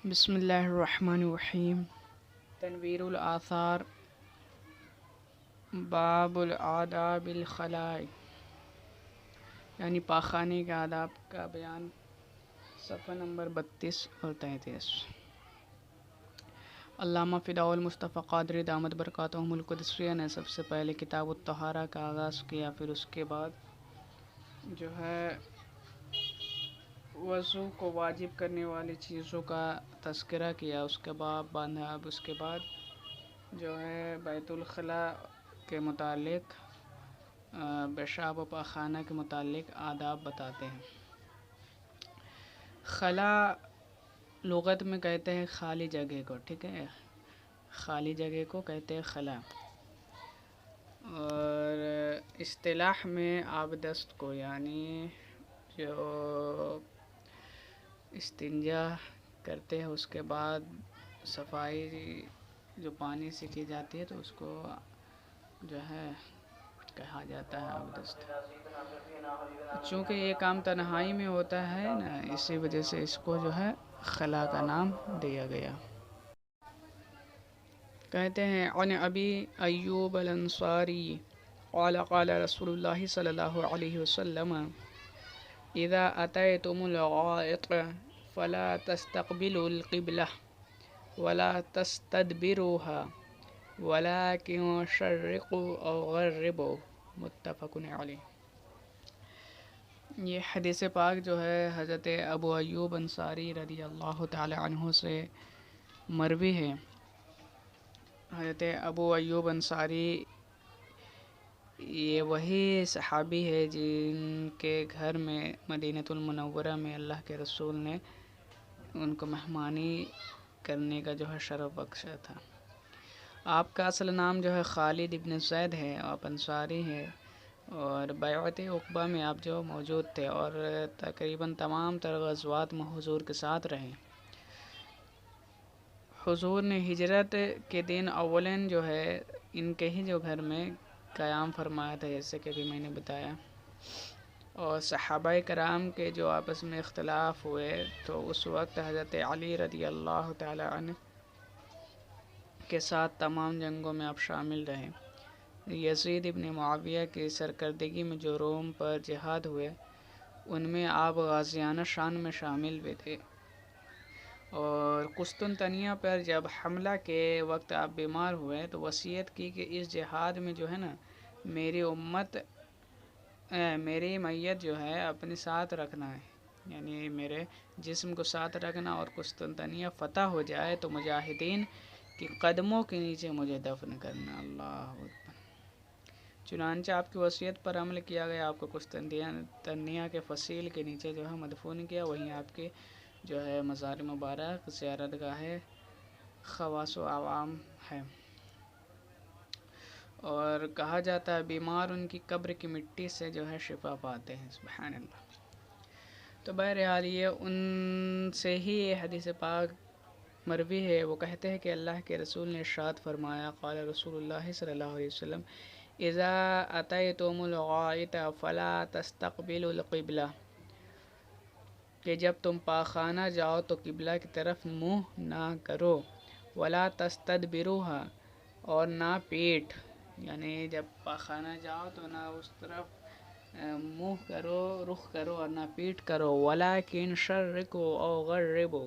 بسم اللہ الرحمن الرحیم۔ تنویر الآثار، باب الآداب الخلاء، یعنی پاخانے کے آداب کا بیان، صفحہ نمبر 32 اور 33۔ علامہ فداء المصطفیٰ قادری دامت برکاتہم القدسیہ نے سب سے پہلے کتاب الطہارہ کا آغاز کیا، پھر اس کے بعد جو ہے وضو کو واجب کرنے والی چیزوں کا تذکرہ کیا، اس کے بعد باندھا۔ اب اس کے بعد جو ہے بیت الخلاء کے متعلق، پیشاب و پاخانہ کے متعلق آداب بتاتے ہیں۔ خلا لغت میں کہتے ہیں خالی جگہ کو، ٹھیک ہے، خالی جگہ کو کہتے ہیں خلا، اور اصطلاح میں آبدست کو، یعنی جو استنجا کرتے ہیں اس کے بعد صفائی جو پانی سے کی جاتی ہے تو اس کو جو ہے کہا جاتا ہے آبدست۔ چونکہ یہ کام تنہائی میں ہوتا ہے نا، اسی وجہ سے اس کو جو ہے خلا کا نام دیا گیا۔ کہتے ہیں عن ابی ایوب الانصاری قال قال رسول اللہ صلی اللہ علیہ وسلم اذا اتیتم الغائط فلا تستقبلوا القبلہ ولا تستدبروها ولكن شرقوا او غربوا، متفق علیہ۔ یہ حدیث پاک جو ہے حضرت ابو ایوب انصاری رضی اللہ تعالی عنہ سے مروی ہے۔ حضرت ابو ایوب انصاری یہ وہی صحابی ہے جن کے گھر میں مدینۃ المنورہ میں اللہ کے رسول نے ان کو مہمانی کرنے کا جو ہے شرف بخشا تھا۔ آپ کا اصل نام جو ہے خالد ابن زید ہے، آپ انصاری ہیں، اور بیعت عقبہ میں آپ جو موجود تھے اور تقریباً تمام تر غزوات میں حضور کے ساتھ رہے۔ حضور نے ہجرت کے دن اولین جو ہے ان کے ہی جو گھر میں قیام فرمایا تھا، جیسے کہ بھی میں نے بتایا، اور صحابہ کرام کے جو آپس میں اختلاف ہوئے تو اس وقت حضرت علی رضی اللہ تعالی عنہ کے ساتھ تمام جنگوں میں آپ شامل رہے۔ یزید ابن معاویہ کی سرکردگی میں جو روم پر جہاد ہوئے ان میں آپ غازیانہ شان میں شامل بھی تھے، اور قسطنطنیہ پر جب حملہ کے وقت آپ بیمار ہوئے تو وصیت کی کہ اس جہاد میں جو ہے نا میری امت میری میت جو ہے اپنے ساتھ رکھنا ہے، یعنی میرے جسم کو ساتھ رکھنا، اور قسطنطنیہ فتح ہو جائے تو مجاہدین کی قدموں کے نیچے مجھے دفن کرنا۔ اللہ اکبر۔ چنانچہ آپ کی وصیت پر عمل کیا گیا، آپ کو قسطنطنیہ کے فصیل کے نیچے جو ہے مدفون کیا، وہیں آپ کے جو ہے مزار مبارک زیارت گاہ خواص و عوام ہے، اور کہا جاتا ہے بیمار ان کی قبر کی مٹی سے جو ہے شفا پاتے ہیں، سبحان اللہ۔ تو بہرحال یہ ان سے ہی یہ حدیث پاک مروی ہے، وہ کہتے ہیں کہ اللہ کے رسول نے ارشاد فرمایا، قال رسول اللہ صلی اللہ علیہ وسلم اذا اتیتم الغائط فلا تستقبلوا القبلہ، کہ جب تم پاخانہ جاؤ تو قبلہ کی طرف منہ نہ کرو، ولا تستدبروها، اور نہ پیٹھ، یعنی جب پاخانہ جاؤ تو نہ اس طرف منہ کرو، رخ کرو، اور نہ پیٹھ کرو، ولیکن شرقوا او غربوا،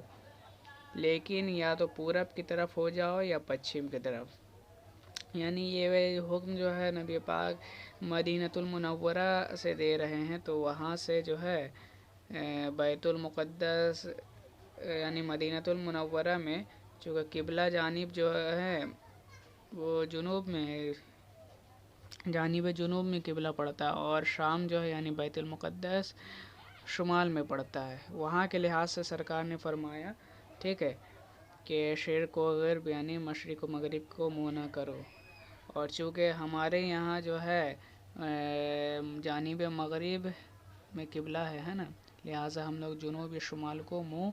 لیکن یا تو پورب کی طرف ہو جاؤ یا پچھم کی طرف۔ یعنی یہ حکم جو ہے نبی پاک مدینۃ المنورہ سے دے رہے ہیں، تو وہاں سے جو ہے بیت المقدس یعنی مدینۃ المنورہ میں چونکہ قبلہ جانب جو ہے وہ جنوب میں ہے، جانب جنوب میں قبلہ پڑتا ہے، اور شام جو ہے یعنی بیت المقدس شمال میں پڑتا ہے۔ وہاں کے لحاظ سے سرکار نے فرمایا، ٹھیک ہے، کہ شرق و غرب یعنی مشرق و مغرب کو منہ نہ کرو، اور چونکہ ہمارے یہاں جو ہے جانب مغرب میں قبلہ ہے نا، لہٰذا ہم لوگ جنوب یا شمال کو منہ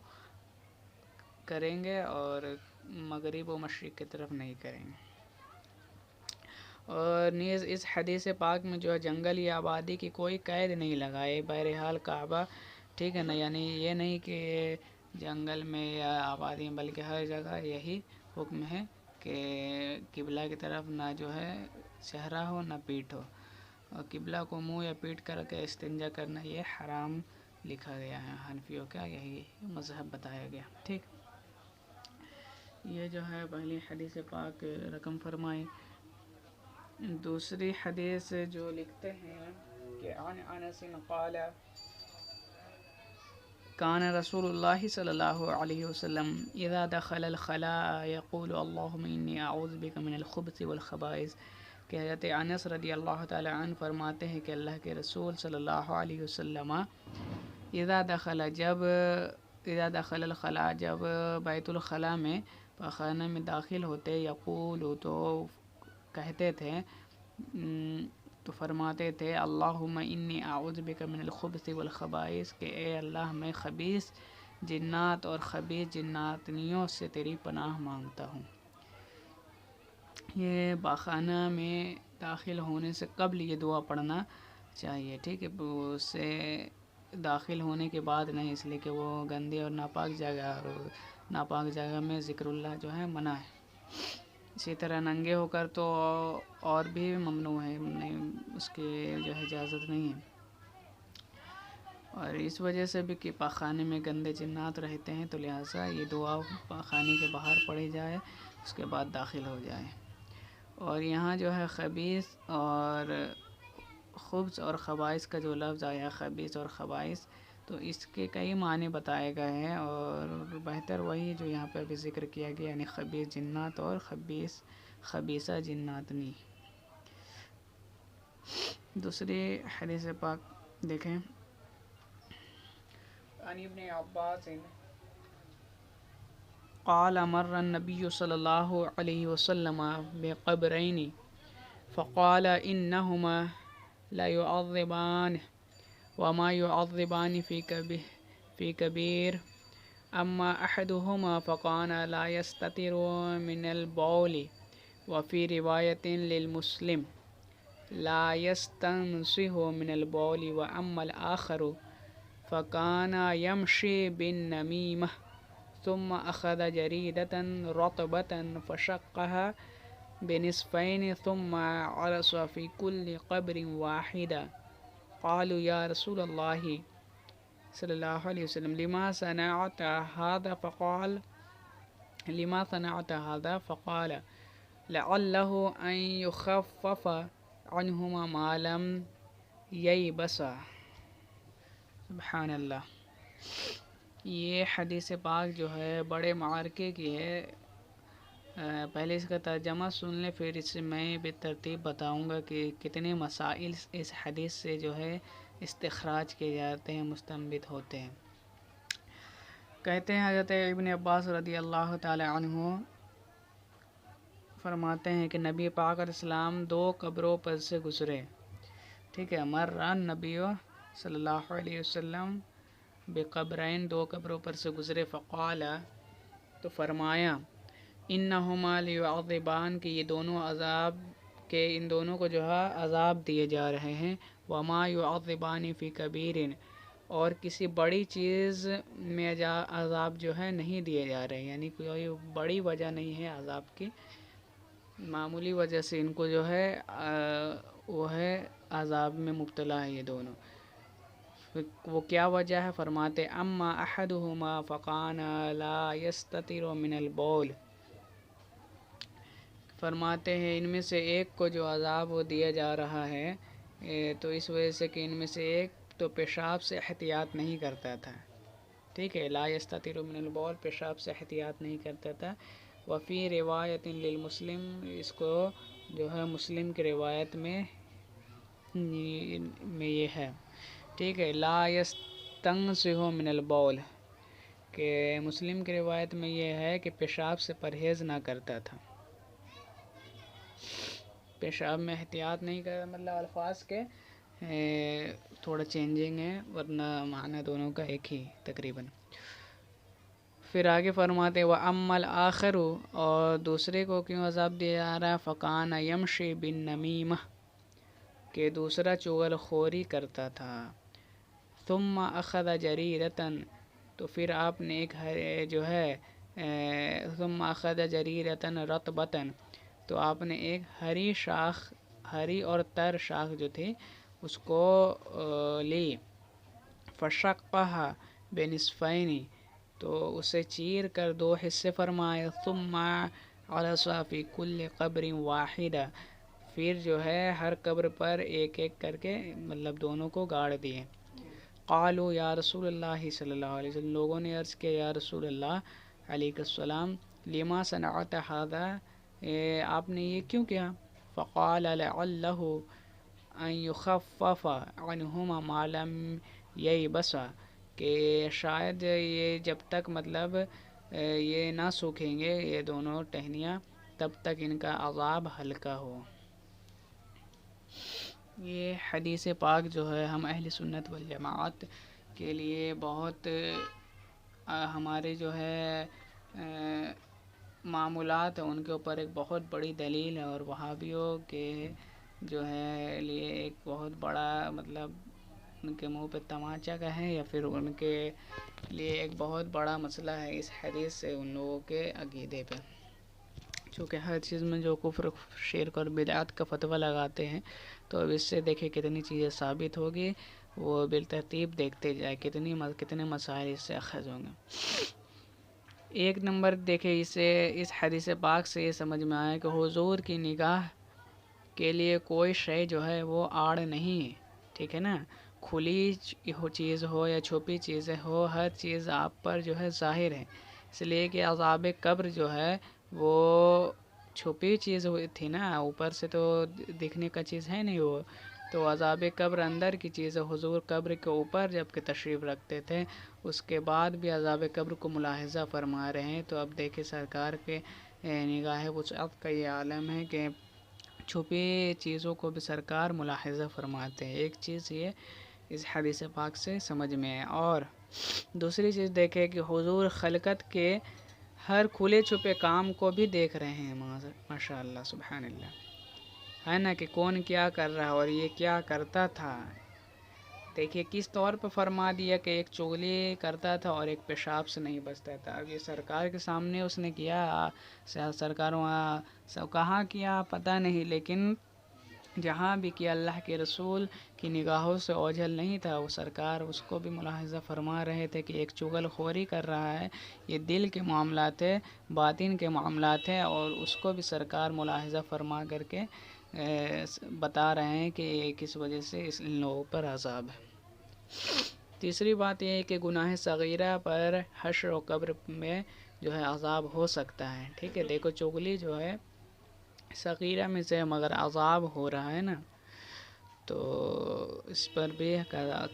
کریں گے اور مغرب و مشرق کی طرف نہیں کریں گے۔ اور نیز اس حدیث پاک میں جو ہے جنگل یا آبادی کی کوئی قید نہیں لگائے، بہرحال کعبہ، ٹھیک ہے نا، یعنی یہ نہیں کہ جنگل میں یا آبادی میں، بلکہ ہر جگہ یہی حکم ہے کہ قبلہ کی طرف نہ جو ہے چہرہ ہو نہ پیٹھ ہو، اور قبلہ کو منہ یا پیٹ کر کے استنجا کرنا یہ حرام لکھا گیا ہے۔ حنفیوں کا یہی مذہب بتایا گیا۔ ٹھیک، یہ جو ہے پہلی حدیث پاک رقم فرمائی۔ دوسری حدیث جو لکھتے ہیں کہ عن انس قال كان رسول الله صلى الله عليه وسلم اذا دخل الخلاء يقول اللهم اني اعوذ بك من الخبث والخبائث، کہ حضرت انس رضی اللہ تعالی عنہ فرماتے ہیں کہ اللہ کے رسول صلی اللہ علیہ وسلم اذا دخل الخلاء، جب بیت الخلاء میں پاخانہ میں داخل ہوتے، یقول تو کہتے تھے، تو فرماتے تھے اللہم انی اعوذ بک من الخبث والخبائث، کہ اے اللہ میں خبیث جنات اور خبیث جناتنیوں سے تیری پناہ مانگتا ہوں۔ یہ پاخانہ میں داخل ہونے سے قبل یہ دعا پڑھنا چاہیے، ٹھیک ہے، اس سے داخل ہونے کے بعد نہیں، اس لیے کہ وہ گندی اور ناپاک جگہ، اور ناپاک جگہ میں ذکر اللہ جو ہے منع ہے۔ اسی طرح ننگے ہو کر تو اور بھی ممنوع ہے، نہیں اس کی جو ہے اجازت نہیں ہے، اور اس وجہ سے بھی کہ پاخانے میں گندے جنات رہتے ہیں، تو لہٰذا یہ دعا پاخانے کے باہر پڑھی جائے، اس کے بعد داخل ہو جائے۔ اور یہاں جو ہے خبیث اور خبث اور خبائث کا جو لفظ آیا، خبیث اور خبائث، تو اس کے کئی معنی بتائے گئے ہیں، اور بہتر وہی جو یہاں پہ بھی ذکر کیا گیا، یعنی خبیث جنات اور خبیثہ جناتنی۔ دوسری حدیث پاک دیکھیں، عن ابن عباس قال مر النبی صلی اللہ علیہ وسلم بقبرین فقال انہما لا يعذبان وما يعذبان في كبير اما احدهما فكان لا يستتر من البول وفي رواية للمسلم لا يستنصه من البول واما الاخر فكان يمشي بالنميمة ثم اخذ جريدة رطبة فشقها بنصفين ثم عرس في كل قبر واحدة قالوا يا رسول الله صلی اللہ علیہ وسلم لما صنعت هذا فقال لعله ان يخفف عنهما ما لم ييبسا۔ سبحان اللہ، یہ حدیث پاک جو ہے بڑے معرکے کی ہے۔ پہلے اس کا ترجمہ سن لیں، پھر اس سے میں بالترتیب بتاؤں گا کہ کتنے مسائل اس حدیث سے جو ہے استخراج کیے جاتے ہیں، مستنبط ہوتے ہیں۔ کہتے ہیں حضرت ابن عباس رضی اللہ تعالی عنہ فرماتے ہیں کہ نبی پاک علیہ السلام دو قبروں پر سے گزرے، ٹھیک ہے، مر نبی صلی اللہ علیہ وسلم بقبرین، دو قبروں پر سے گزرے، فقال تو فرمایا انہما لیعذبان، کہ یہ دونوں عذاب کے، ان دونوں کو جو ہے عذاب دیے جا رہے ہیں، وما يعذبان فی کبیر، اور کسی بڑی چیز میں عذاب جو ہے نہیں دیے جا رہے، یعنی کوئی بڑی وجہ نہیں ہے عذاب کی، معمولی وجہ سے ان کو جو ہے وہ ہے عذاب میں مبتلا ہے یہ دونوں۔ وہ کیا وجہ ہے؟ فرماتے اما احدہما فکان لا یستتر من البول، فرماتے ہیں ان میں سے ایک کو جو عذاب وہ دیا جا رہا ہے، تو اس وجہ سے کہ ان میں سے ایک تو پیشاب سے احتیاط نہیں کرتا تھا، ٹھیک ہے، لا یستتر من البول، پیشاب سے احتیاط نہیں کرتا تھا۔ وفی روایت للمسلم، اس کو جو ہے مسلم کی روایت میں یہ ہے، ٹھیک ہے، لا یستنصح من البول، کہ مسلم کی روایت میں یہ ہے کہ پیشاب سے پرہیز نہ کرتا تھا، پیشاب میں احتیاط نہیں کرتا، مطلب الفاظ کے تھوڑا چینجنگ ہے، ورنہ معنی دونوں کا ایک ہی تقریباً۔ پھر آگے فرماتے وَأَمَّا الْآخَرُ، اور دوسرے کو کیوں عذاب دیا جا رہا ہے، فَكَانَ يَمْشِي بِالنَّمِيمَةِ، کہ دوسرا چغل خوری کرتا تھا، ثُمَّ أَخَذَ جَرِيدَةً، تو پھر آپ نے ایک جو ہے ثم اخذ جریرتن رطبتن، تو آپ نے ایک ہری اور تر شاخ جو تھی اس کو لی، فشقها بنصفین، تو اسے چیر کر 2 حصے فرمائے، ثم عرص فی کل قبر واحدہ، پھر جو ہے ہر قبر پر ایک ایک کر کے مطلب دونوں کو گاڑ دیے۔ قالوا یا رسول اللہ صلی اللہ علیہ وسلم، لوگوں نے عرض کیا یا رسول اللہ علیہ السلام، لما صنعت هذا، آپ نے یہ کیوں کیا؟ فقال لعلہ ان یخفف عنہما ما لم ییبسا، کہ شاید یہ جب تک مطلب یہ نہ سوکھیں گے یہ دونوں ٹہنیاں تب تک ان کا عذاب ہلکا ہو۔ یہ حدیث پاک جو ہے ہم اہل سنت والجماعت کے لیے بہت ہمارے جو ہے معمولات ہیں ان کے اوپر ایک بہت بڑی دلیل ہے، اور وہابیوں کے جو ہے لیے ایک بہت بڑا مطلب ان کے منہ پہ تماچا کا ہے، یا پھر ان کے لیے ایک بہت بڑا مسئلہ ہے اس حدیث سے ان لوگوں کے عقیدے پہ، چونکہ ہر چیز میں جو کفر شرک اور بدعت کا فتویٰ لگاتے ہیں، تو اب اس سے دیکھیں کتنی چیزیں ثابت ہوگی، وہ بالترتیب دیکھتے جائے کتنے مسائل اس سے اخذ ہوں گے۔ ایک نمبر دیکھیں اس حدیث پاک سے یہ سمجھ میں آیا کہ حضور کی نگاہ کے لیے کوئی شے جو ہے وہ آڑ نہیں ہے، ٹھیک ہے نا، کھلی چیز ہو یا چھپی چیزیں ہو، ہر چیز آپ پر جو ہے ظاہر ہے، اس لیے کہ عذاب قبر جو ہے وہ چھپی چیز ہوئی تھی نا، اوپر سے تو دکھنے کا چیز ہے نہیں وہ، تو عذاب قبر اندر کی چیز ہے۔ حضور قبر کے اوپر جب کہ تشریف رکھتے تھے، اس کے بعد بھی عذاب قبر کو ملاحظہ فرما رہے ہیں، تو اب دیکھیں سرکار کے نگاہ وسعت کا یہ عالم ہے کہ چھپی چیزوں کو بھی سرکار ملاحظہ فرماتے ہیں۔ ایک چیز یہ اس حدیث پاک سے سمجھ میں ہے، اور دوسری چیز دیکھیں کہ حضور خلقت کے ہر کھلے چھپے کام کو بھی دیکھ رہے ہیں، ماشاء اللہ سبحان اللہ، ہے نا، کہ کون کیا کر رہا ہے اور یہ کیا کرتا تھا۔ دیکھیے کس طور پہ فرما دیا کہ ایک چغلی کرتا تھا اور ایک پیشاب سے نہیں بچتا تھا، اب یہ سرکار کے سامنے اس نے کیا، سرکار وہاں سب کہاں کیا پتہ نہیں، لیکن جہاں بھی کیا اللہ کے رسول کی نگاہوں سے اوجھل نہیں تھا، وہ سرکار اس کو بھی ملاحظہ فرما رہے تھے کہ ایک چغل خوری کر رہا ہے، یہ دل کے معاملات ہے، باطن کے معاملات ہیں، اور اس کو بھی سرکار ملاحظہ فرما کر کے بتا رہے ہیں کہ کس وجہ سے ان لوگوں پر عذاب ہے۔ تیسری بات یہ ہے کہ گناہ صغیرہ پر حشر و قبر میں جو ہے عذاب ہو سکتا ہے، ٹھیک ہے، دیکھو چغلی جو ہے صغیرہ میں سے مگر عذاب ہو رہا ہے نا، تو اس پر بھی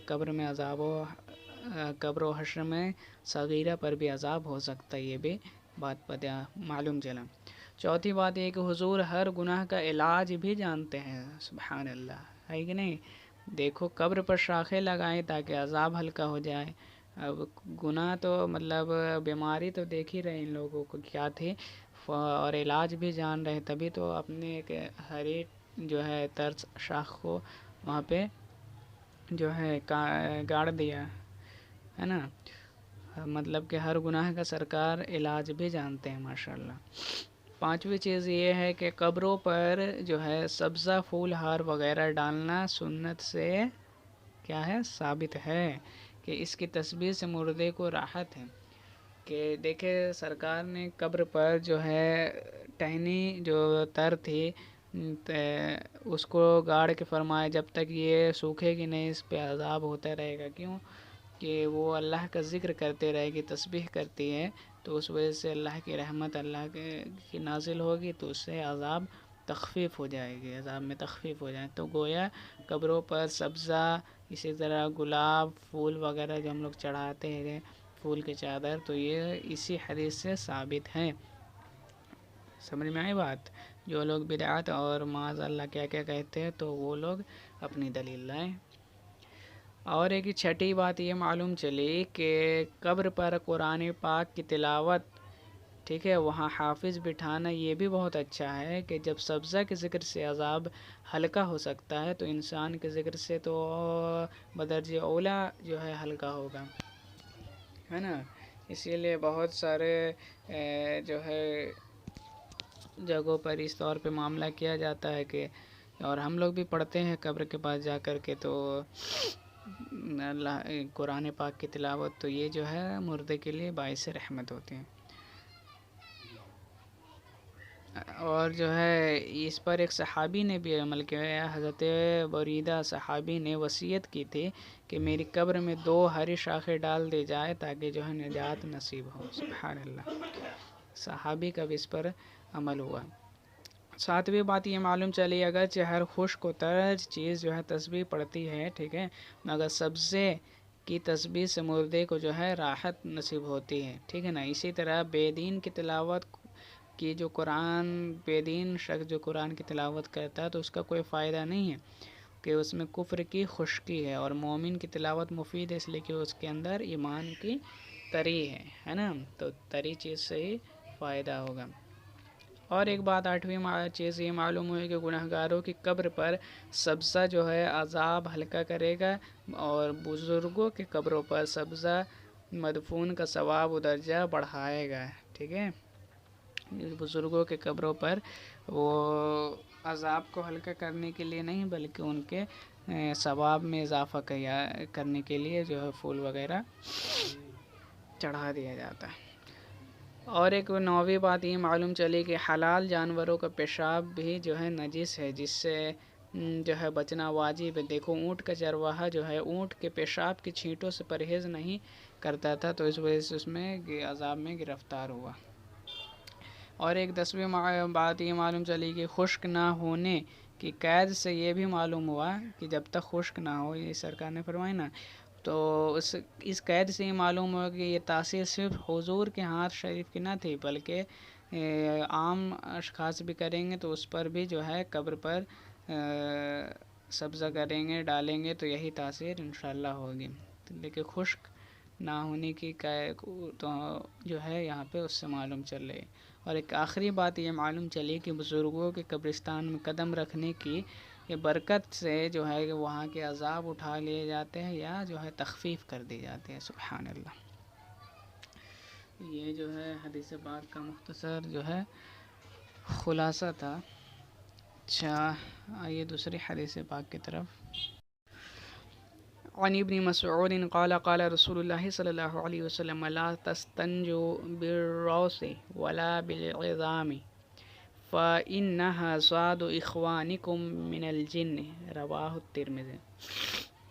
قبر میں عذاب ہو، قبر و حشر میں صغیرہ پر بھی عذاب ہو سکتا ہے، یہ بھی بات پتہ معلوم چلا۔ چوتھی بات یہ کہ حضور ہر گناہ کا علاج بھی جانتے ہیں، سبحان اللہ، ہے کہ نہیں، دیکھو قبر پر شاخیں لگائیں تاکہ عذاب ہلکا ہو جائے، اب گناہ تو مطلب بیماری تو دیکھ ہی رہے ان لوگوں کو کیا تھی، اور علاج بھی جان رہے، تبھی تو اپنے ایک ہری جو ہے ترس شاخ کو وہاں پہ جو ہے گاڑ دیا ہے نا، مطلب کہ ہر گناہ کا سرکار علاج بھی جانتے ہیں ماشاءاللہ۔ پانچویں چیز یہ ہے کہ قبروں پر جو ہے سبزہ پھول ہار وغیرہ ڈالنا سنت سے کیا ہے ثابت ہے، کہ اس کی تسبیح سے مردے کو راحت ہے، کہ دیکھے سرکار نے قبر پر جو ہے ٹہنی جو تر تھی اس کو گاڑ کے فرمایا جب تک یہ سوکھے گی نہیں اس پہ عذاب ہوتا رہے گا، کیوں کہ وہ اللہ کا ذکر کرتے رہے گی، تسبیح کرتی ہے، تو اس وجہ سے اللہ کی رحمت اللہ کی نازل ہوگی، تو اس سے عذاب تخفیف ہو جائے گی، عذاب میں تخفیف ہو جائے، تو گویا قبروں پر سبزہ، اسی طرح گلاب پھول وغیرہ جو ہم لوگ چڑھاتے ہیں، پھول کے چادر، تو یہ اسی حدیث سے ثابت ہے۔ سمجھ میں آئی بات؟ جو لوگ بدعت اور معاذ اللہ کیا کیا کہتے ہیں تو وہ لوگ اپنی دلیل لائیں۔ اور ایک چھٹی بات یہ معلوم چلی کہ قبر پر قرآن پاک کی تلاوت، ٹھیک ہے، وہاں حافظ بٹھانا یہ بھی بہت اچھا ہے، کہ جب سبزہ کے ذکر سے عذاب ہلکا ہو سکتا ہے تو انسان کے ذکر سے تو بدرجہ اولیٰ جو ہے ہلکا ہوگا۔ ہے نا. اسی لیے بہت سارے جو ہے جگہوں پر اس طور پہ معاملہ کیا جاتا ہے کہ، اور ہم لوگ بھی پڑھتے ہیں قبر کے پاس جا کر کے، تو اللہ قرآن پاک کی تلاوت، تو یہ جو ہے مردے کے لیے باعث رحمت ہوتے ہیں. اور جو ہے اس پر ایک صحابی نے بھی عمل کیا ہے. حضرت بریدہ صحابی نے وصیت کی تھی کہ میری قبر میں 2 ہری شاخیں ڈال دی جائے تاکہ جو ہے نجات نصیب ہو. سبحان اللہ. صحابی کا بھی اس پر عمل ہوا. 7ویں بات یہ معلوم چلی، اگرچہ ہر خشک و ترج چیز جو ہے تسبیح پڑتی ہے، ٹھیک ہے، مگر سبزے کی تسبیح سے مردے کو جو ہے راحت نصیب ہوتی ہے، ٹھیک ہے نا. اسی طرح بے دین کی تلاوت کی، جو بے دین شخص جو قرآن کی تلاوت کرتا ہے تو اس کا کوئی فائدہ نہیں ہے کہ اس میں کفر کی خشکی ہے، اور مومن کی تلاوت مفید ہے اس لیے کہ اس کے اندر ایمان کی تری ہے نا، تو تری چیز سے ہی فائدہ ہوگا. اور ایک بات 8ویں چیز یہ معلوم ہوئی کہ گناہگاروں کی قبر پر سبزہ جو ہے عذاب ہلکا کرے گا، اور بزرگوں کی قبروں پر سبزہ مدفون کا ثواب و درجہ بڑھائے گا، ٹھیک ہے. بزرگوں کے قبروں پر وہ عذاب کو ہلکا کرنے کے لیے نہیں، بلکہ ان کے ثواب میں اضافہ کرنے کے لیے جو ہے پھول وغیرہ چڑھا دیا جاتا ہے. اور ایک 9ویں بات یہ معلوم چلی کہ حلال جانوروں کا پیشاب بھی جو ہے نجس ہے، جس سے جو ہے بچنا واجب ہے. دیکھو اونٹ کا چرواہا جو ہے اونٹ کے پیشاب کی چھینٹوں سے پرہیز نہیں کرتا تھا، تو اس وجہ سے اس میں عذاب میں گرفتار ہوا. اور ایک 10ویں بات یہ معلوم چلی کہ خشک نہ ہونے کی قید سے یہ بھی معلوم ہوا کہ جب تک خشک نہ ہو، یہ سرکار نے فرمایا نا، تو اس قید سے یہ معلوم ہوا کہ یہ تاثیر صرف حضور کے ہاتھ شریف کی نہ تھی، بلکہ عام اشخاص بھی کریں گے تو اس پر بھی جو ہے قبر پر سبزہ کریں گے، ڈالیں گے، تو یہی تاثیر انشاءاللہ ہوگی. لیکن خشک نہ ہونے کی تو جو ہے یہاں پہ اس سے معلوم چل رہی. اور ایک آخری بات یہ معلوم چلی کہ بزرگوں کے قبرستان میں قدم رکھنے کی یہ برکت سے جو ہے کہ وہاں کے عذاب اٹھا لیے جاتے ہیں یا جو ہے تخفیف کر دی جاتے ہیں. سبحان اللہ. یہ جو ہے حدیث پاک کا مختصر جو ہے خلاصہ تھا. اچھا آئیے دوسری حدیث پاک کی طرف. عن ابن مسعود قال قال رسول الله صلی اللہ علیہ وسلم لا تستنجوا بالروث ولا بالعظام فإنها زاد إخوانكم من الجن. رواہ الترمذی.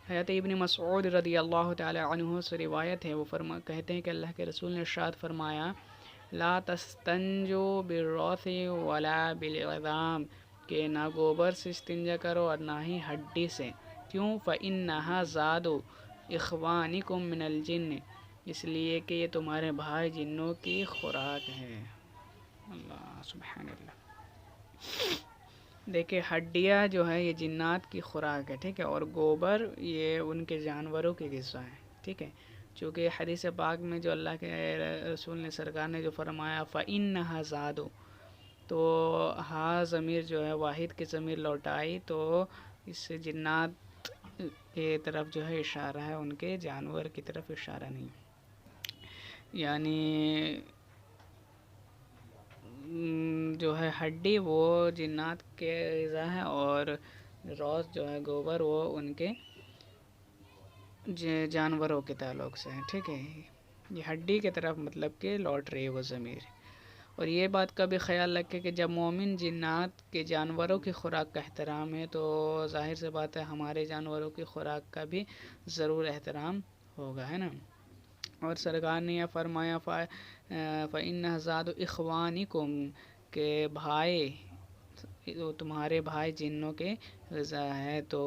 حضرت ابن مسعود رضی اللہ تعالی عنہ سے روایت ہے، وہ کہتے ہیں کہ اللہ کے رسول نے ارشاد فرمایا لا تستنجوا بالروث ولا بالعظام، کہ نہ گوبر سے استنجا کرو اور نہ ہی ہڈی سے. کیوں؟ فإنها زاد إخوانكم من الجن، اس لیے کہ یہ تمہارے بھائی جنوں کی خوراک ہے. اللہ سبحان اللہ. دیکھیں ہڈیاں جو ہے یہ جنات کی خوراک ہے، ٹھیک ہے، اور گوبر یہ ان کے جانوروں کی غذا ہے، ٹھیک ہے. چونکہ حدیث پاک میں جو اللہ کے رسول نے سرکار نے جو فرمایا فإنها زاد، تو ہاں ضمیر جو ہے واحد کی ضمیر لوٹائی، تو اس سے جنات کی طرف جو ہے اشارہ ہے، ان کے جانور کی طرف اشارہ نہیں. یعنی جو ہے ہڈی وہ جنات کے غذا ہے، اور روث جو ہے گوبر وہ ان کے جانوروں کے تعلق سے ہے، ٹھیک ہے. یہ ہڈی کی طرف مطلب کہ لوٹ رہی ہے وہ ضمیر. اور یہ بات کا بھی خیال رکھے کہ جب مومن جنات کے جانوروں کی خوراک کا احترام ہے، تو ظاہر سے بات ہے ہمارے جانوروں کی خوراک کا بھی ضرور احترام ہوگا، ہے نا. اور سرکار نے یہ فرمایا فإنها زاد إخوانكم، کہ بھائی تمہارے بھائی جنوں کے غذا ہے. تو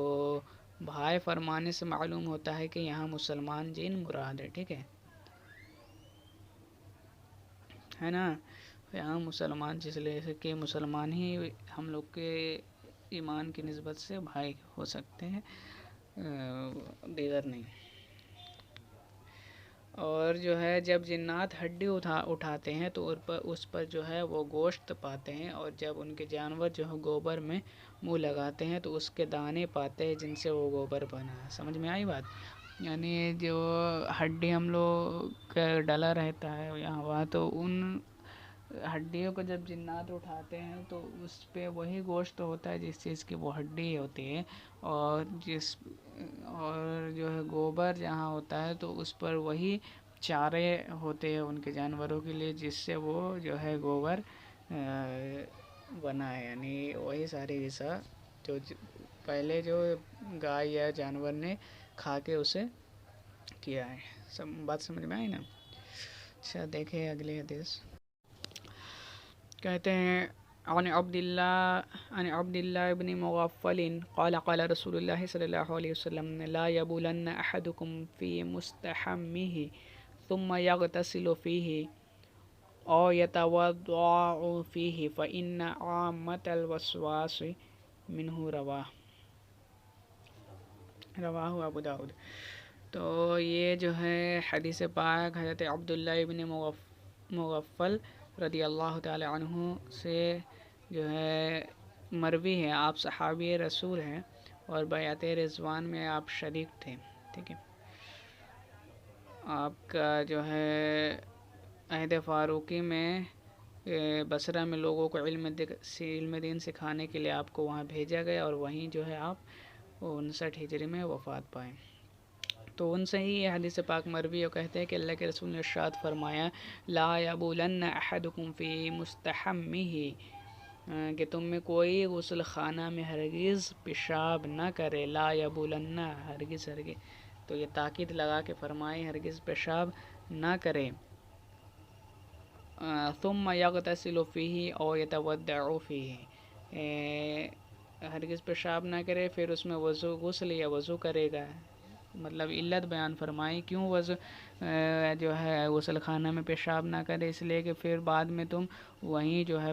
بھائی فرمانے سے معلوم ہوتا ہے کہ یہاں مسلمان جن مراد ہے، ٹھیک ہے نا. یہاں مسلمان جس لیے کہ مسلمان ہی ہم لوگ کے ایمان کی نسبت سے بھائی ہو سکتے ہیں، دیگر نہیں. اور جو ہے جب جنات ہڈی اٹھاتے ہیں تو اس پر جو ہے وہ گوشت پاتے ہیں، اور جب ان کے جانور جو ہے گوبر میں منہ لگاتے ہیں تو اس کے دانے پاتے ہیں جن سے وہ گوبر بنا ہے. سمجھ میں آئی بات؟ یعنی جو ہڈی ہم لوگ کا ڈلا رہتا ہے یہاں وہاں، تو ان ہڈیوں کو جب جنات اٹھاتے ہیں تو اس پہ وہی گوشت ہوتا ہے جس چیز کی وہ ہڈی ہوتی ہے، اور اور جو ہے گوبر جہاں ہوتا ہے تو اس پر وہی چارے ہوتے ہیں ان کے جانوروں کے لیے، جس سے وہ جو ہے گوبر بنا ہے، یعنی وہی ساری غذا جو پہلے جو گائے یا جانور نے کھا کے اسے کیا ہے۔ سب بات سمجھ میں آئی نا؟ اچھا دیکھیں اگلی حدیث، کہتے ہیں عن عبد الله بن مغفل قال قال رسول الله صلى الله عليه وسلم لا يبولن أحدكم في مستحمه ثم يغتسل فيه أو يتوضع فيه فإن عامة الوسواس منه رواه ابو داود۔ تو یہ جو ہے حدیث پاک حضرت عبداللہ ابن مغفل رضی اللہ تعالی عنہ سے جو ہے مروی ہے، آپ صحابی رسول ہیں اور بیعت رضوان میں آپ شریک تھے، ٹھیک ہے۔ آپ کا جو ہے عہد فاروقی میں بصرہ میں لوگوں کو علم دین سکھانے کے لیے آپ کو وہاں بھیجا گیا، اور وہیں جو ہے آپ 59 ہجری میں وفات پائے۔ تو ان سے ہی یہ حدیث پاک مروی اور کہتے ہیں کہ اللہ کے رسول نے ارشاد فرمایا لا یبولن احدکم فی مستحمہ، کہ تم میں کوئی غسل خانہ میں ہرگز پیشاب نہ کرے، لا یبولن ہرگز ہرگز، تو یہ تاکید لگا کے فرمائے ہرگز پیشاب نہ کرے، ثم یغتسل فیہ او یتودع فیہ، ہرگز پیشاب نہ کرے پھر اس میں غسل یا وضو کرے گا، مطلب علت بیان فرمائی کیوں جو ہے غسل خانہ میں پیشاب نہ کرے، اس لیے کہ پھر بعد میں تم وہیں جو ہے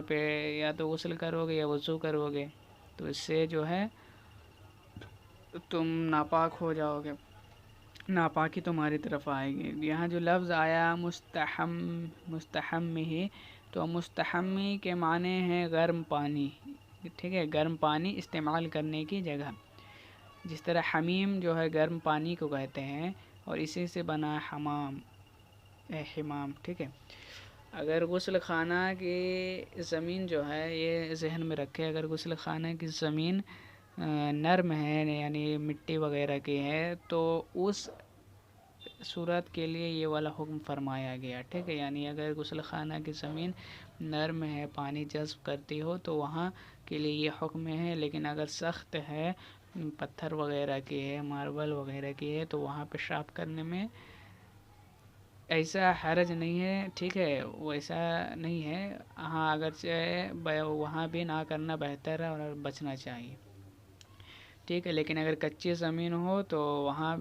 یا تو غسل کرو گے یا وضو کرو گے، تو اس سے جو ہے تم ناپاک ہو جاؤ گے، ناپاکی تمہاری طرف آئے گی۔ یہاں جو لفظ آیا مستحمی، تو مستحمی کے معنی ہے گرم پانی، ٹھیک ہے، گرم پانی استعمال کرنے کی جگہ، جس طرح حمیم جو ہے گرم پانی کو کہتے ہیں، اور اسی سے بنا حمام، حمام، ٹھیک ہے۔ اگر غسل خانہ کی زمین جو ہے، یہ ذہن میں رکھے، اگر غسل خانہ کی زمین نرم ہے یعنی مٹی وغیرہ کی ہے، تو اس صورت کے لیے یہ والا حکم فرمایا گیا، ٹھیک ہے، یعنی اگر غسل خانہ کی زمین نرم ہے، پانی جذب کرتی ہو، تو وہاں کے لیے یہ حکم ہے، لیکن اگر سخت ہے، پتھر وغیرہ کی ہے، ماربل وغیرہ کی ہے، تو وہاں پیشاب کرنے میں ایسا حرج نہیں ہے، ٹھیک ہے، ویسا نہیں ہے، ہاں اگرچہ وہاں بھی نہ کرنا بہتر ہے اور بچنا چاہیے، ٹھیک ہے، لیکن اگر کچی زمین ہو تو وہاں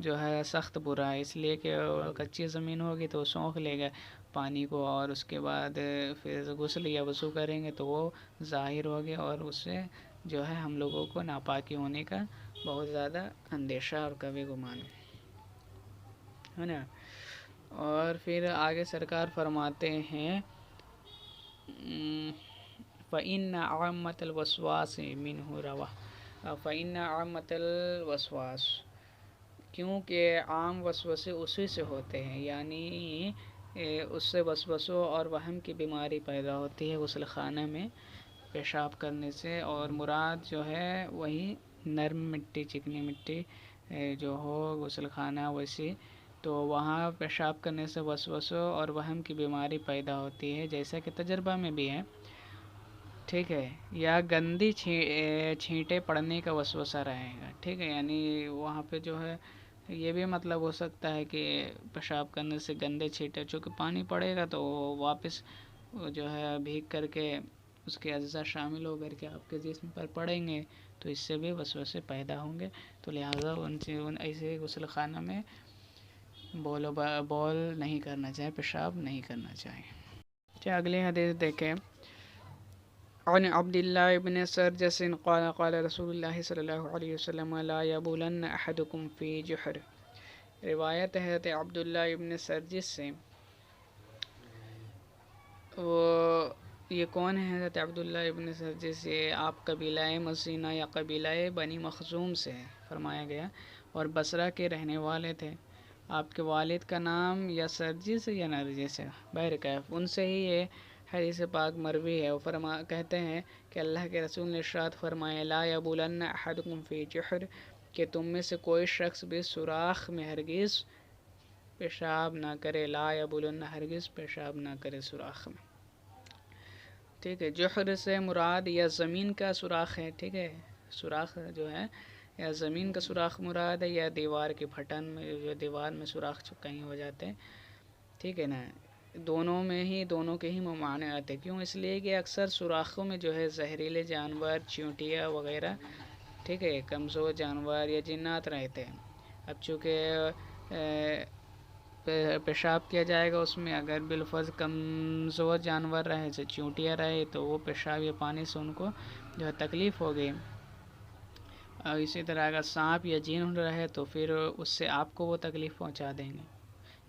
جو ہے سخت برا ہے، اس لیے کہ کچی زمین ہوگی تو سونکھ لے گا پانی کو، اور اس کے بعد پھر غسل یا وضو کریں گے تو وہ ظاہر ہوگے، اور اس سے جو ہے ہم لوگوں کو ناپاکی ہونے کا بہت زیادہ اندیشہ اور کبھی گمان ہے نا۔ اور پھر آگے سرکار فرماتے ہیں فَإِنَّ عَامَّةَ الْوَسْوَاسِ مِنْهُ رَوَى، فَإِنَّ عَامَّةَ الْوَسْوَاسِ، کیونکہ عام وسوسے اسی سے ہوتے ہیں، یعنی اس سے وسوسوں اور وہم کی بیماری پیدا ہوتی ہے غسل خانہ میں پیشاب کرنے سے، اور مراد جو ہے وہی نرم مٹی، چکنی مٹی جو ہو غسل خانہ ویسی، تو وہاں پیشاب کرنے سے وسوسوں اور وہم کی بیماری پیدا ہوتی ہے، جیسا کہ تجربہ میں بھی ہے، ٹھیک ہے، یا گندی چھینٹے پڑنے کا وسوسہ رہے گا، ٹھیک ہے، یعنی وہاں پہ جو ہے یہ بھی مطلب ہو سکتا ہے کہ پیشاب کرنے سے گندے چھینٹے، چونکہ پانی پڑے گا تو واپس جو ہے بھیگ کر کے اس کے اجزاء شامل ہو کر کے آپ کے جسم پر پڑیں گے، تو اس سے بھی وسوسے پیدا ہوں گے، تو لہٰذا ان ایسے غسل خانہ میں بول نہیں کرنا چاہیے، پیشاب نہیں کرنا چاہیے۔ اچھا اگلی حدیث دیکھیں، عن عبد الله بن سرجس قال قال رسول الله صلی اللہ علیہ وسلم لا يبولن احدكم في جحر، روایت ہے حضرت عبداللہ ابن سرجس سے، وہ یہ کون ہے حضرت عبداللہ ابن سرجس؟ یہ آپ قبیلہ مزینہ یا قبیلہ بنی مخزوم سے فرمایا گیا، اور بصرہ کے رہنے والے تھے۔ آپ کے والد کا نام یا سرجس یا نرجس ہے، بہرکیف ان سے ہی یہ حدیث پاک مروی ہے۔ وہ کہتے ہیں کہ اللہ کے رسول نے ارشاد فرمایا لا یبولن احدکم فی جحر، کہ تم میں سے کوئی شخص بھی سوراخ میں ہرگز پیشاب نہ کرے، لا یبولن ہرگز پیشاب نہ کرے سوراخ میں، ٹھیک ہے۔ جحر سے مراد یا زمین کا سوراخ ہے، ٹھیک ہے، سوراخ جو ہے یا زمین کا سوراخ مراد ہے یا دیوار کے پھٹن میں، جو دیوار میں سوراخ کہیں ہو جاتے ہیں، ٹھیک ہے نا، دونوں کے ہی معنی آتے ہیں۔ کیوں؟ اس لیے کہ اکثر سوراخوں میں جو ہے زہریلے جانور، چیونٹیاں وغیرہ، ٹھیک ہے، کمزور جانور یا جنات رہتے ہیں۔ اب چونکہ پیشاب کیا جائے گا اس میں، اگر بالفرض کمزور جانور رہے جیسے چیونٹیاں رہے تو وہ پیشاب یا پانی سے ان کو جو ہے تکلیف ہوگی، اور اسی طرح اگر سانپ یا جن رہے تو پھر اس سے آپ کو وہ تکلیف پہنچا دیں گے،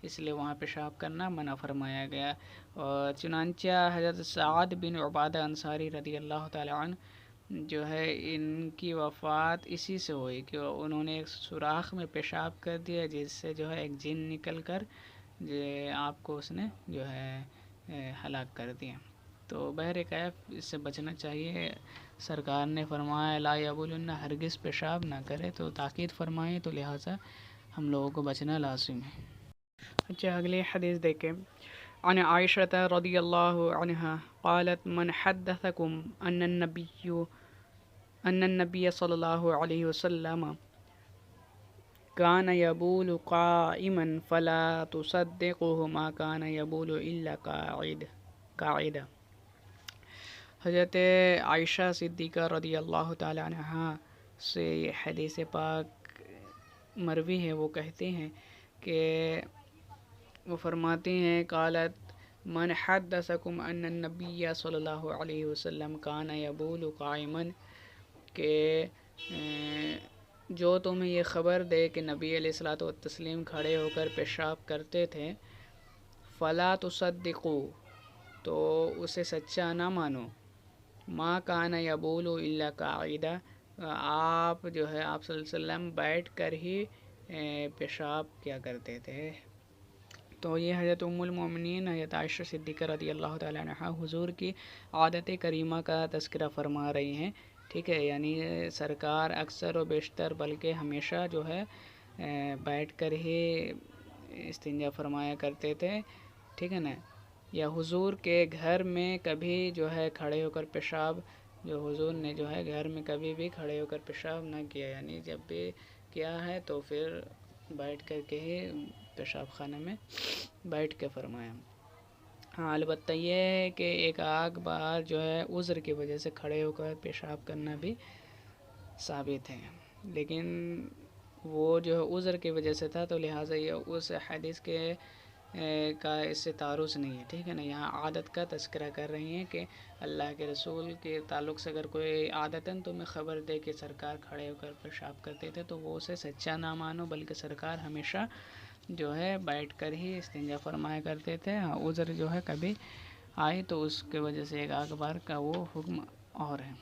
اس لیے وہاں پیشاب کرنا منع فرمایا گیا۔ اور چنانچہ حضرت سعد بن عبادہ انصاری رضی اللہ تعالی عنہ جو ہے ان کی وفات اسی سے ہوئی کہ انہوں نے ایک سوراخ میں پیشاب کر دیا، جس سے جو ہے ایک جن نکل کر آپ کو اس نے جو ہے ہلاک کر دیا۔ تو بہرکیف اس سے بچنا چاہیے۔ سرکار نے فرمایا لا یبولن، ہرگز پیشاب نہ کرے، تو تاکید فرمائے، تو لہٰذا ہم لوگوں کو بچنا لازم ہے۔ اچھا، اگلی حدیث دیکھیں۔ عن عائشة رضی اللہ عنہا قالت من حدثکم ان النبی صلی اللہ علیہ وسلم كان يبول قائما فلا تصدقه ما كان يبول الا قاعدا۔ حضرت عائشہ صدیقہ رضی اللہ تعالی عنہا سے یہ حدیث پاک مروی ہے۔ وہ کہتے ہیں کہ وہ فرماتے ہیں قالت من حدثکم ان النبی صلی اللہ علیہ وسلم كان يبول قائما، کہ جو تمہیں یہ خبر دے کہ نبی علیہ الصلوۃ والتسلیم کھڑے ہو کر پیشاب کرتے تھے، فلا تصدقوا، تو اسے سچا نہ مانو، ما کان یبول الا قاعدا، آپ جو ہے آپ صلی اللہ علیہ وسلم بیٹھ کر ہی پیشاب کیا کرتے تھے۔ تو یہ حضرت ام المومنین حضرت عائشہ صدیقہ رضی اللہ تعالیٰ عنہ حضور کی عادت کریمہ کا تذکرہ فرما رہی ہیں، ٹھیک ہے، یعنی سرکار اکثر و بیشتر بلکہ ہمیشہ جو ہے بیٹھ کر ہی استنجا فرمایا کرتے تھے، ٹھیک ہے نا، یا حضور کے گھر میں کبھی جو ہے کھڑے ہو کر پیشاب، جو حضور نے جو ہے گھر میں کبھی بھی کھڑے ہو کر پیشاب نہ کیا، یعنی جب بھی کیا ہے تو پھر بیٹھ کر کے ہی پیشاب خانے میں بیٹھ کے فرمایا۔ ہاں، البتہ یہ ہے کہ ایک آگ بار جو ہے عذر کی وجہ سے کھڑے ہو کر پیشاب کرنا بھی ثابت ہے، لیکن وہ جو ہے عذر کی وجہ سے تھا، تو لہٰذا یہ اس حدیث کے کا اس سے تعارض نہیں ہے، ٹھیک ہے نا۔ یہاں عادت کا تذکرہ کر رہی ہیں کہ اللہ کے رسول کے تعلق سے اگر کوئی عادتاً تمہیں خبر دے کہ سرکار کھڑے ہو کر پیشاب کرتے تھے، تو وہ اسے سچا نہ مانو، بلکہ سرکار ہمیشہ جو ہے بیٹھ کر ہی استنجا فرمایا کرتے تھے۔ ہاں، عذر جو ہے کبھی آئی تو اس کی وجہ سے ایک آگ بار کا وہ حکم اور ہے۔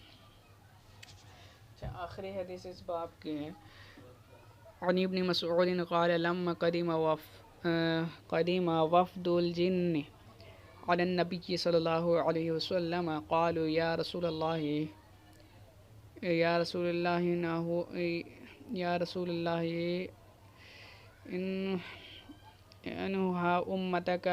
اچھا، آخری حدیث اس باب کی ہے۔ عن ابن مسعود قال لما قدم وفد الجن على النبي صلى الله عليه وسلم قالوا يا رسول الله انها أمتك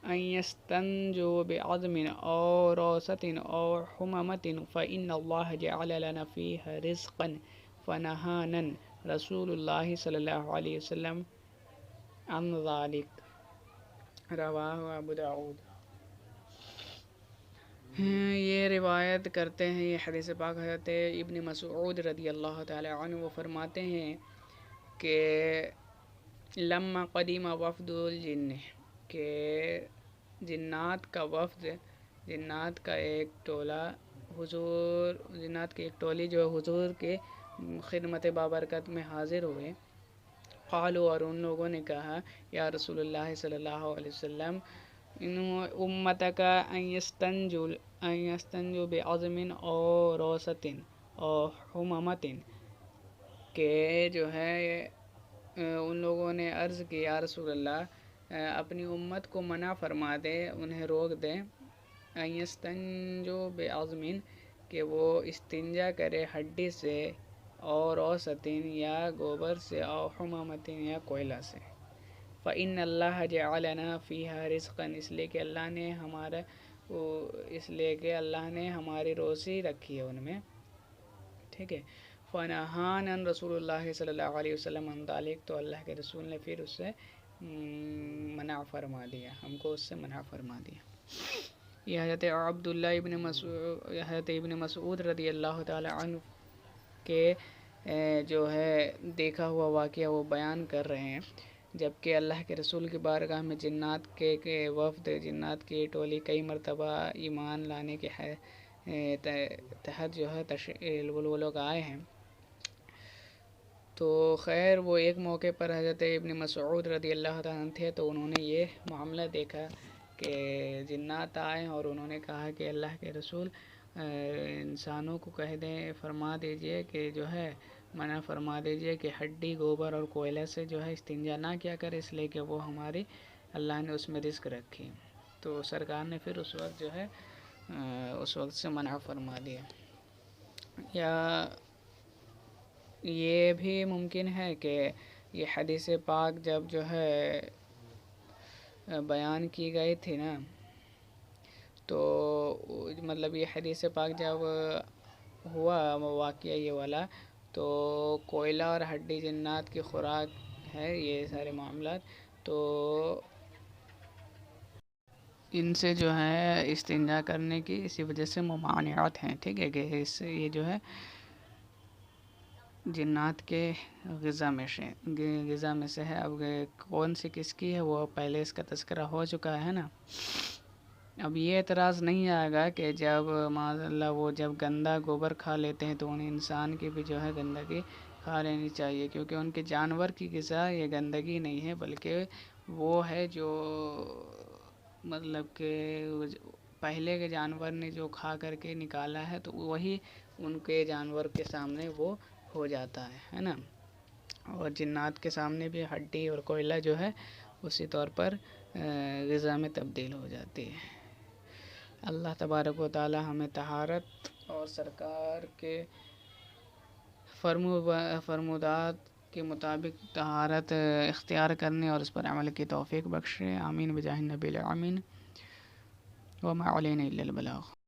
أن يستنجوا بعظم أو روثة أو حمامة فإن الله جعل لنا فيها رزقا فنهانا رسول الله صلی اللہ علیہ وسلم عن ذلك، رواہ ابو داؤد۔ یہ روایت کرتے ہیں یہ حدیث پاک حضرت ابن مسعود رضی اللہ تعالی عنہ، وہ فرماتے ہیں کہ لما قدیم وفد الجن، کہ جنات کا وفد، جنات کا ایک ٹولی جو حضور کے خدمت بابرکت میں حاضر ہوئے، قالوا، اور ان لوگوں نے کہا، یا رسول اللہ صلی اللہ علیہ وسلم، امتک ان یستنجوا بعظم او روثة او حمامة، کہ جو ہے ان لوگوں نے عرض کی یا رسول اللہ اپنی امت کو منع فرما دے، انہیں روک دیں ایستنجو بعظم کہ وہ استنجا کرے ہڈی سے، اور اوسطین یا گوبر سے، او حمامتین یا کوئلہ سے۔ فَإِنَّ اللَّهَ جَعَلَنَا فِيهَا رِزْقًا اس لیے کہ اللہ نے ہماری روزی رکھی ہے ان میں، ٹھیک ہے۔ فَنَهَانَا رسول اللہ صلی اللہ علیہ وسلم عن ذلك تو اللہ کے رسول نے پھر اس سے منع فرما دیا، ہم کو اس سے منع فرما دیا۔ یہ حضرت عبداللہ ابن مسعود رضی اللہ تعالی عنہ کے جو ہے دیکھا ہوا واقعہ وہ بیان کر رہے ہیں، جبکہ اللہ کے رسول کی بارگاہ میں جنات کے وفد، جنات کی ٹولی کئی مرتبہ ایمان لانے کے تحت جو ہے وہ لوگ آئے ہیں، تو خیر وہ ایک موقع پر حضرت ابن مسعود رضی اللہ تعالیٰ عنہ تھے، تو انہوں نے یہ معاملہ دیکھا کہ جنات آئے اور انہوں نے کہا کہ اللہ کے رسول انسانوں کو کہہ دیں، فرما دیجئے کہ جو ہے منع فرما دیجئے کہ ہڈی، گوبر اور کوئلہ سے جو ہے استنجا نہ کیا کرے، اس لیے کہ وہ ہماری اللہ نے اس میں رزق رکھی۔ تو سرکار نے پھر اس وقت جو ہے اس وقت سے منع فرما دیا۔ یا یہ بھی ممکن ہے کہ یہ حدیث پاک جب جو ہے بیان کی گئی تھی نا، تو مطلب یہ حدیث پاک جب ہوا واقعہ یہ والا، تو کوئلہ اور ہڈی جنات کی خوراک ہے یہ سارے معاملات، تو ان سے جو ہے استنجا کرنے کی اسی وجہ سے ممانعات ہیں، ٹھیک ہے، کہ اس سے یہ جو ہے جنات کے غذا میں سے ہے۔ اب کون سی کس کی ہے وہ پہلے اس کا تذکرہ ہو چکا ہے نا۔ اب یہ اعتراض نہیں آئے گا کہ جب معاذ اللہ وہ جب گندا گوبر کھا لیتے ہیں تو انہیں انسان کی بھی جو ہے گندگی کھا لینی چاہیے، کیونکہ ان کے جانور کی غذا یہ گندگی نہیں ہے، بلکہ وہ ہے جو مطلب کہ پہلے کے جانور نے جو کھا کر کے نکالا ہے، تو وہی ان کے جانور کے سامنے وہ ہو جاتا ہے نا۔ اور جنات کے سامنے بھی ہڈی اور کوئلہ جو ہے اسی طور پر غذا میں تبدیل ہو جاتی ہے۔ اللہ تبارک و تعالی ہمیں طہارت اور سرکار کے فرمودات کے مطابق طہارت اختیار کرنے اور اس پر عمل کی توفیق بخشے، آمین بجاہ النبی الامین، وما علینا الا البلاغ۔